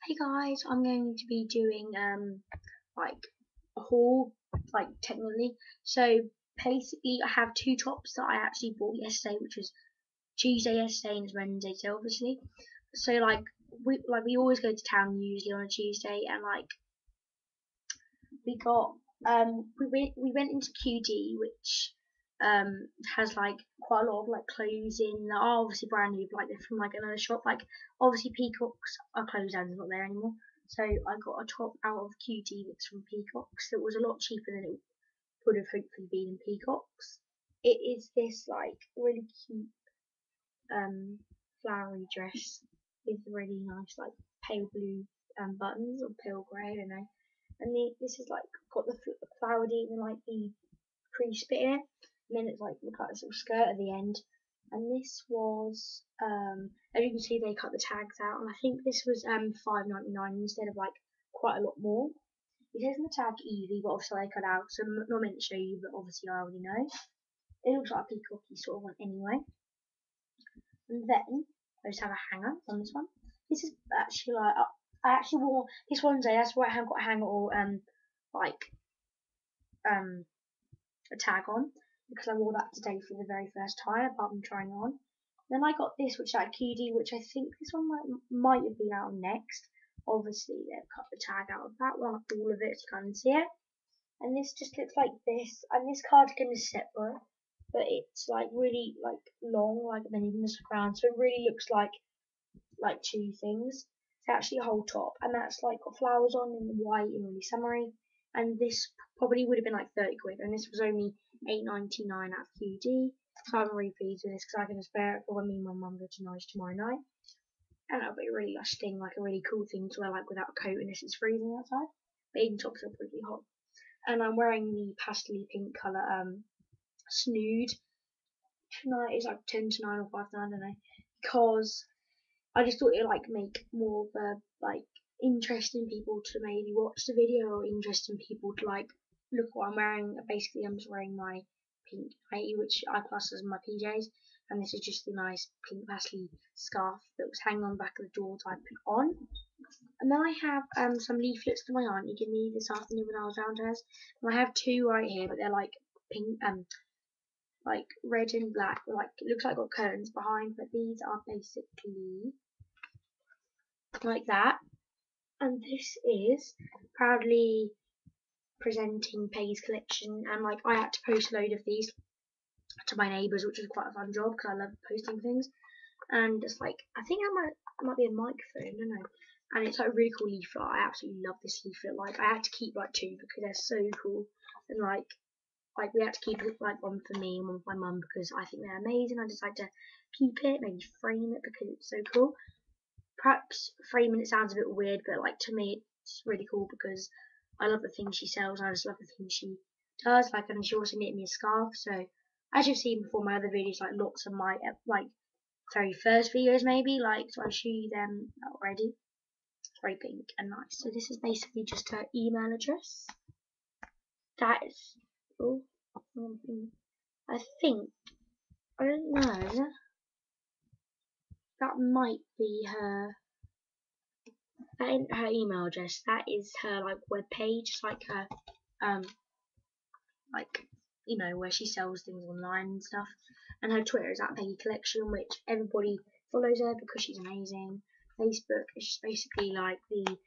Hey guys, I'm going to be doing like a haul, like technically. So basically, I have two tops that I actually bought yesterday, which was Tuesday yesterday and it's Wednesday, so obviously. So we always go to town usually on a Tuesday, and we got we went into QD, which has like quite a lot of like clothes in that are obviously brand new, like they're from like another shop. Like obviously Peacocks are closed down, it's not there anymore. So I got a top out of QD that's from Peacocks that was a lot cheaper than it would have hopefully been in Peacocks. It is this like really cute flowery dress with really nice like pale blue buttons or pale grey, I don't know. And this is like got the flowered and like the crease bit in it, and then it's like the cut this little skirt at the end. And this was as you can see they cut the tags out, and I think this was £5.99 instead of like quite a lot more. It says in the tag Evie, but obviously they cut out, so I'm not meant to show you, but obviously I already know. It looks like a peacocky sort of one anyway. And then I just have a hanger on this one. This is actually like I actually wore this one day. That's why I have got a hanger or like um a tag on, because I wore that today for the very first time apart from trying on. Then I got this, which is like QD, which I think this one might have been out next. Obviously they've cut the tag out of that one, all of it, so you can't see it. And this just looks like this, and this cardigan is separate, but it's like really like long, like then you can just look around, so it really looks like two things. It's actually a whole top, and that's like got flowers on in white and really summery. And this probably would have been like 30 quid, and this was only £8.99 at QD. So I'm really pleased with this because I can spare it for when me and my mum go to Nice tomorrow night. And it'll be a really lush thing, like a really cool thing to wear like without a coat unless it's freezing outside. But even tops are pretty hot. And I'm wearing the pastel pink colour snood tonight. It's like 10 to 9 or 5 to 9, I don't know, because I just thought it would like make more of a like interesting people to maybe watch the video, or interesting people to like look what I'm wearing. Basically, I'm just wearing my pink nightie, which I class as my PJs, and this is just the nice pink pastel scarf that was hanging on the back of the door that I put on. And then I have some leaflets that my auntie gave me this afternoon when I was around hers. And I have two right here, but they're like pink, like red and black. Like it looks like got curtains behind, but these are basically like that. And this is proudly presenting Pay's collection. And like I had to post a load of these to my neighbours, which was quite a fun job because I love posting things. And it's like I think I might be a microphone, I don't know. And it's like a really cool leaflet. I absolutely love this leaflet. Like I had to keep like two because they're so cool. And like we had to keep like one for me and one for my mum because I think they're amazing. I decided to keep it, maybe frame it because it's so cool. Perhaps framing it sounds a bit weird, but like to me it's really cool because I love the things she sells. And I just love the things she does. Like, and she also knit me a scarf. So as you've seen before my other videos, like lots of my like very first videos maybe, like so I show you them already. It's very pink and nice. So this is basically just her email address. That is oh, I think I don't know. That might be her. That isn't her email address. That is her like web page, like her um like you know where she sells things online and stuff. And her Twitter is at Peggy Collection, which everybody follows her because she's amazing. Facebook is just basically like the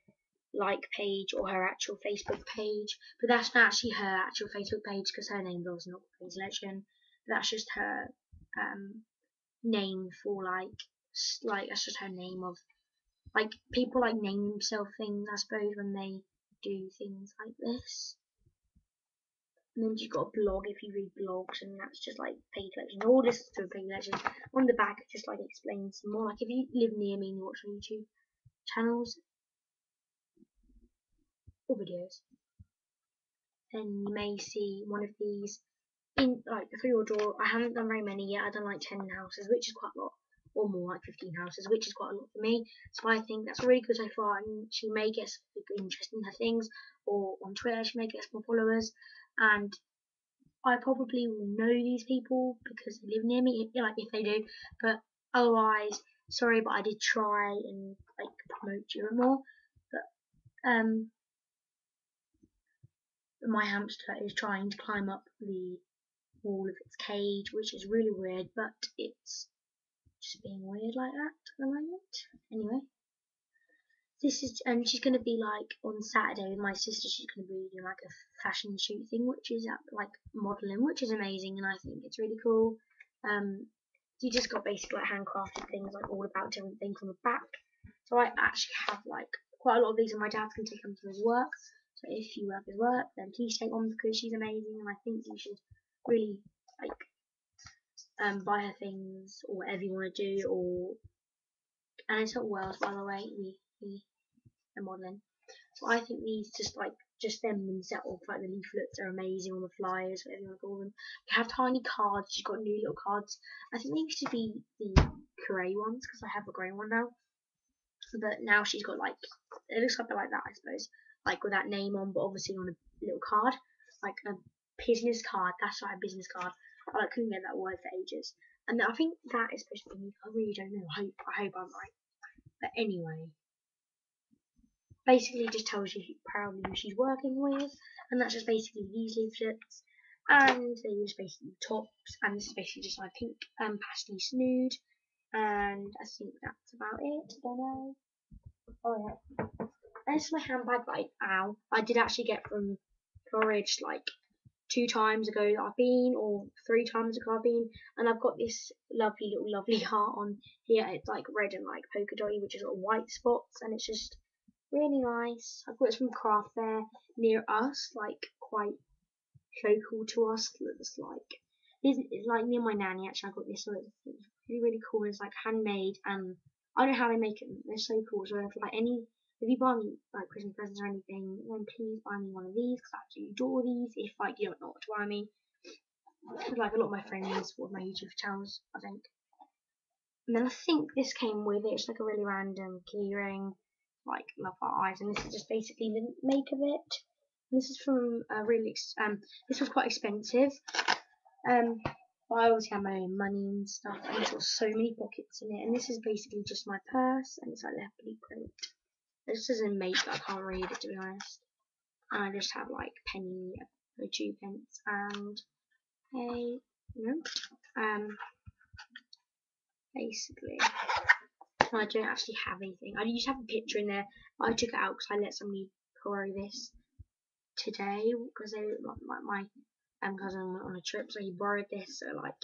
like page or her actual Facebook page, but that's not actually her actual Facebook page because her name's also not Peggy Collection. That's just her name for like that's just her name of like people like name themselves things, I suppose, when they do things like this. And then you've got a blog if you read blogs, and that's just like Peggy Collection. All this is through Peggy Collection. On the back, it just like explains some more. Like if you live near me and you watch YouTube channels or videos, then you may see one of these in like through your door. I haven't done very many yet. I've done like 10 houses, which is quite a lot, or more, like 15 houses, which is quite a lot for me. So I think that's really good so far, and she may get some people interested in her things, or on Twitter she may get some more followers, and I probably will know these people because they live near me, like if they do. But otherwise, sorry, but I did try and like promote you more. My hamster is trying to climb up the wall of its cage, which is really weird, but it's just being weird like that at the moment. Anyway, this is, and she's going to be like on Saturday with my sister. She's going to be doing like a fashion shoot thing, which is like modelling, which is amazing, and I think it's really cool. You just got basically like handcrafted things, like all about different things on the back. So I actually have like quite a lot of these, and my dad can take them to his work. So if you love his work, then please take one because she's amazing, and I think you should really like buy her things or whatever you want to do. Or and it's not Wales, by the way. We are modelling. So I think these just them themselves, like the leaflets are amazing, on the flyers, whatever you want to call them. They have tiny cards. She's got new little cards. I think they used to be the grey ones because I have a grey one now. But now she's got like, it looks something like that, I suppose, like with that name on, but obviously on a little card, like a business card. That's right, a business card. I couldn't get that word for ages. And I think that is supposed to be unique. I really don't know. I hope I'm right. But anyway, basically just tells you probably who she's working with, and that's just basically these leaflets. And they use basically tops, and this is basically just my pink pastel nude. And I think that's about it. I don't know. Oh yeah. And this is my handbag that I did actually get from Norwich like 2 times ago that I've been, or 3 times ago I've been, and I've got this lovely heart on here. It's like red and like polka dotty, which has got white spots, and it's just really nice. I got it from craft fair near us, like quite local to us. It's like near my nanny actually. I got this, so it's really cool. It's like handmade, and I don't know how they make it. They're so cool. So if you buy me like Christmas presents or anything, then please buy me one of these because I absolutely adore these. If like you don't know what to buy me, like a lot of my friends with my YouTube channels, I think. And then I think this came with it. It's like a really random keyring, like love our eyes, and this is just basically the make of it. And this is from this was quite expensive. But I always have my own money and stuff, and it's got so many pockets in it. And this is basically just my purse, and it's like leopard print. This doesn't make, I can't read it to be honest. And I just have like penny, 2 pence, and basically, I don't actually have anything. I used to have a picture in there, but I took it out because I let somebody borrow this today because they my cousin went on a trip, so he borrowed this. So like,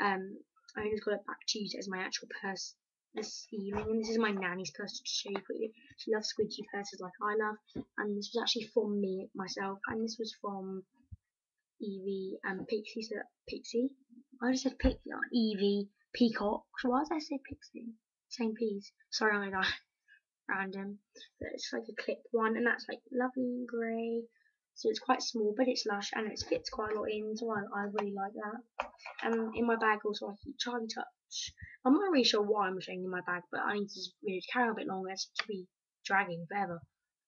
I just got it back to use it as my actual purse this evening. And this is my nanny's purse to show you quickly. She loves squidgy purses like I love, and this was actually from me myself, and this was from Evie and Pixie. So Pixie, I just said Pixie, Evie Peacock. So why did I say Pixie? Same piece. Sorry, I'm gonna die. Random. But it's like a clip one, and that's like lovely grey. So it's quite small, but it's lush, and it fits quite a lot in, so I really like that. And in my bag also I keep Charlie Touch. I'm not really sure why I'm showing in my bag, but I need to really carry on a bit longer to be dragging forever.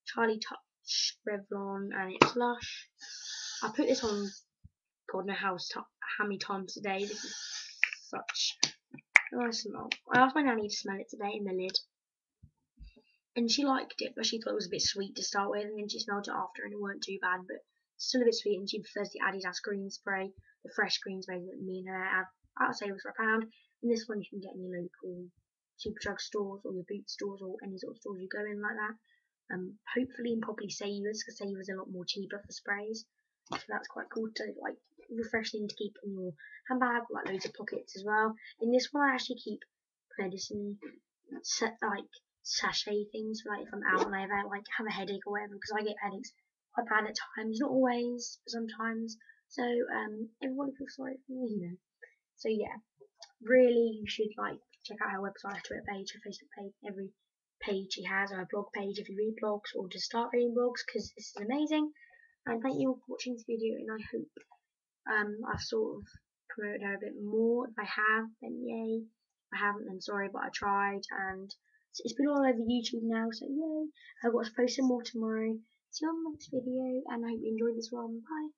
Charlie Touch Revlon, and it's lush. I put this on God knows how many times today. This is such a nice smell. I asked my nanny to smell it today in the lid, and she liked it, but she thought it was a bit sweet to start with, and then she smelled it after, and it weren't too bad, but still a bit sweet. And she prefers the Adidas green spray, the fresh green spray that me and her have. I'll say it was for £1, and this one you can get in your local Superdrug stores or your Boots stores or any sort of stores you go in like that. Hopefully and probably Savers, because Savers are a lot more cheaper for sprays. So that's quite cool to like refreshing to keep in your handbag, like loads of pockets as well. In this one I actually keep medicine like sachet things for like if I'm out and I ever like have a headache or whatever, because I get headaches quite bad at times, not always, but sometimes. So everybody feels sorry for me, you know. So yeah, really you should like check out her website, her Twitter page, her Facebook page, every page she has, or her blog page if you read blogs or just start reading blogs, because this is amazing. And thank you all for watching this video, and I hope I've sort of promoted her a bit more. If I have, then yay. If I haven't, then sorry, but I tried, and it's been all over YouTube now, so yay. I've got to post some more tomorrow. See you on the next video, and I hope you enjoyed this one. Bye.